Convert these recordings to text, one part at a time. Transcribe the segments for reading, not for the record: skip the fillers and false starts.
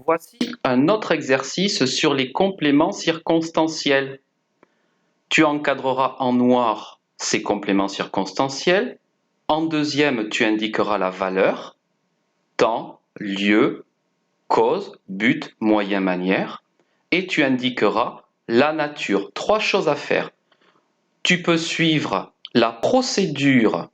Voici un autre exercice sur les compléments circonstanciels. Tu encadreras en noir ces compléments circonstanciels. En deuxième, tu indiqueras la valeur, temps, lieu, cause, but, moyen, manière. Et tu indiqueras la nature. 3 choses à faire. Tu peux suivre la procédure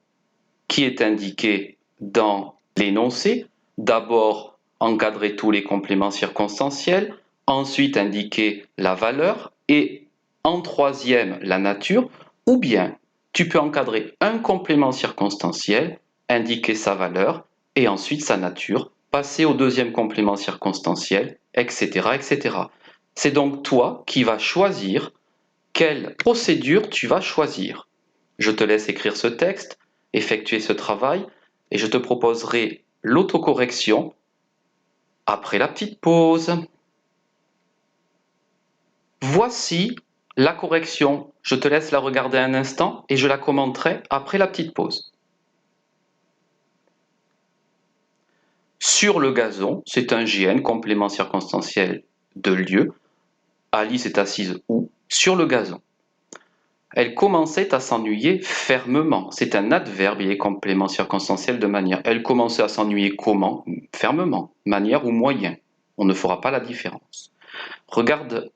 qui est indiquée dans l'énoncé. D'abord, encadrer tous les compléments circonstanciels, ensuite indiquer la valeur et en troisième, la nature, ou bien tu peux encadrer un complément circonstanciel, indiquer sa valeur et ensuite sa nature, passer au deuxième complément circonstanciel, etc., etc. C'est donc toi qui vas choisir quelle procédure tu vas choisir. Je te laisse écrire ce texte, effectuer ce travail et je te proposerai l'autocorrection après la petite pause. Voici la correction. Je te laisse la regarder un instant et je la commenterai après la petite pause. Sur le gazon, c'est un GN, complément circonstanciel de lieu. Alice est assise où? Sur le gazon. Elle commençait à s'ennuyer fermement. C'est un adverbe, il est complément circonstanciel de manière. Elle commençait à s'ennuyer comment? Fermement. Manière ou moyen. On ne fera pas la différence. Regarde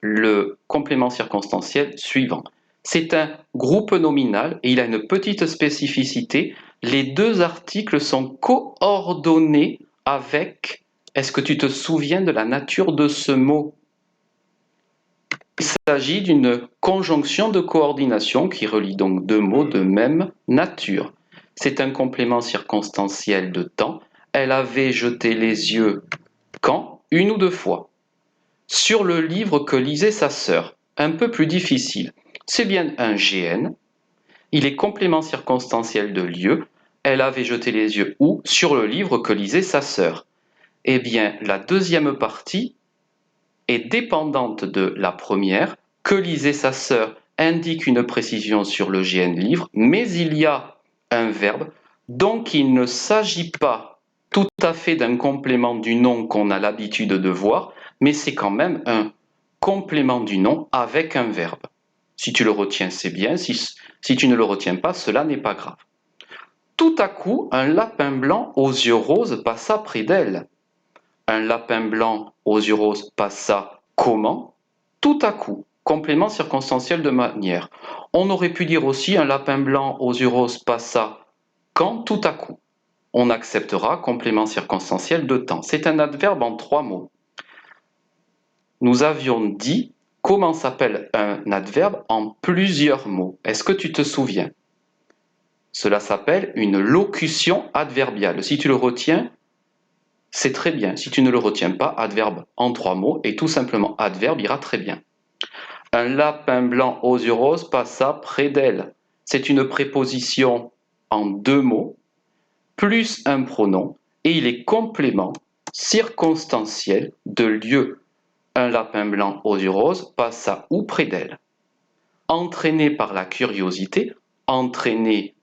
le complément circonstanciel suivant. C'est un groupe nominal et il a une petite spécificité. Les deux articles sont coordonnés avec... Est-ce que tu te souviens de la nature de ce mot? Il s'agit d'une conjonction de coordination qui relie donc deux mots de même nature. C'est un complément circonstanciel de temps. Elle avait jeté les yeux quand? Une ou deux fois. Sur le livre que lisait sa sœur. Un peu plus difficile. C'est bien un GN. Il est complément circonstanciel de lieu. Elle avait jeté les yeux où? Sur le livre que lisait sa sœur. Eh bien, la deuxième partie est dépendante de la première. Que lisait sa sœur indique une précision sur le GN livre, mais il y a un verbe, donc il ne s'agit pas tout à fait d'un complément du nom qu'on a l'habitude de voir, mais c'est quand même un complément du nom avec un verbe. Si tu le retiens, c'est bien. Si tu ne le retiens pas, cela n'est pas grave. Tout à coup, un lapin blanc aux yeux roses passa près d'elle. Un lapin blanc aux yeux roses passa comment? Tout à coup. Complément circonstanciel de manière. On aurait pu dire aussi un lapin blanc aux yeux roses passa quand? Tout à coup. On acceptera complément circonstanciel de temps. C'est un adverbe en 3 mots. Nous avions dit comment s'appelle un adverbe en plusieurs mots. Est-ce que tu te souviens? Cela s'appelle une locution adverbiale. Si tu le retiens, c'est très bien. Si tu ne le retiens pas, adverbe en 3 mots et tout simplement adverbe ira très bien. Un lapin blanc aux yeux roses passa près d'elle. C'est une préposition en 2 mots, plus un pronom, et il est complément circonstanciel de lieu. Un lapin blanc aux yeux roses passa où? Près d'elle. Entraîné par la curiosité, entraîné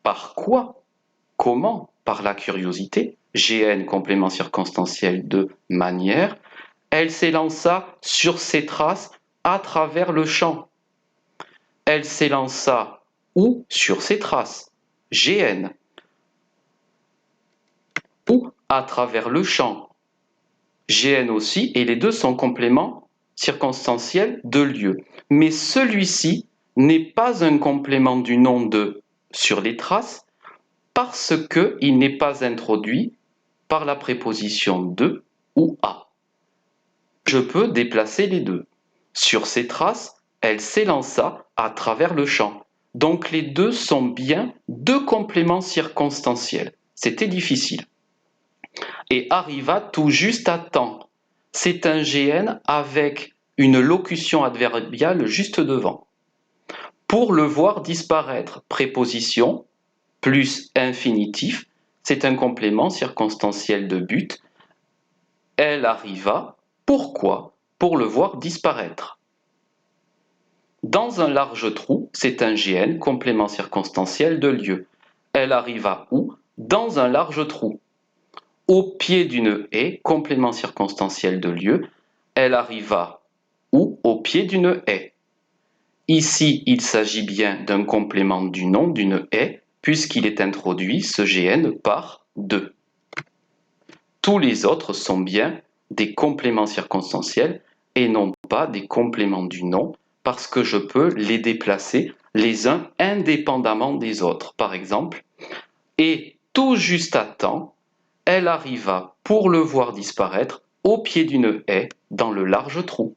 par quoi? Comment? Par la curiosité. GN, complément circonstanciel de manière. Elle s'élança sur ses traces à travers le champ. Elle s'élança où? Sur ses traces. GN. Ou à travers le champ. GN aussi, et les deux sont compléments circonstanciels de lieu. Mais celui-ci n'est pas un complément du nom de sur les traces parce qu'il n'est pas introduit par la préposition de ou à. Je peux déplacer les deux. Sur ses traces, elle s'élança à travers le champ. Donc les deux sont bien deux compléments circonstanciels. C'était difficile. Et arriva tout juste à temps. C'est un GN avec une locution adverbiale juste devant. Pour le voir disparaître, préposition plus infinitif, c'est un complément circonstanciel de but. Elle arriva, pourquoi? Pour le voir disparaître. Dans un large trou, c'est un GN, complément circonstanciel de lieu. Elle arriva où? Dans un large trou. au pied d'une haie, complément circonstanciel de lieu. Elle arriva où? Au pied d'une haie. Ici, il s'agit bien d'un complément du nom d'une haie, puisqu'il est introduit, ce GN, par 2. Tous les autres sont bien des compléments circonstanciels et non pas des compléments du nom, parce que je peux les déplacer les uns indépendamment des autres. Par exemple, et tout juste à temps, elle arriva pour le voir disparaître au pied d'une haie dans le large trou.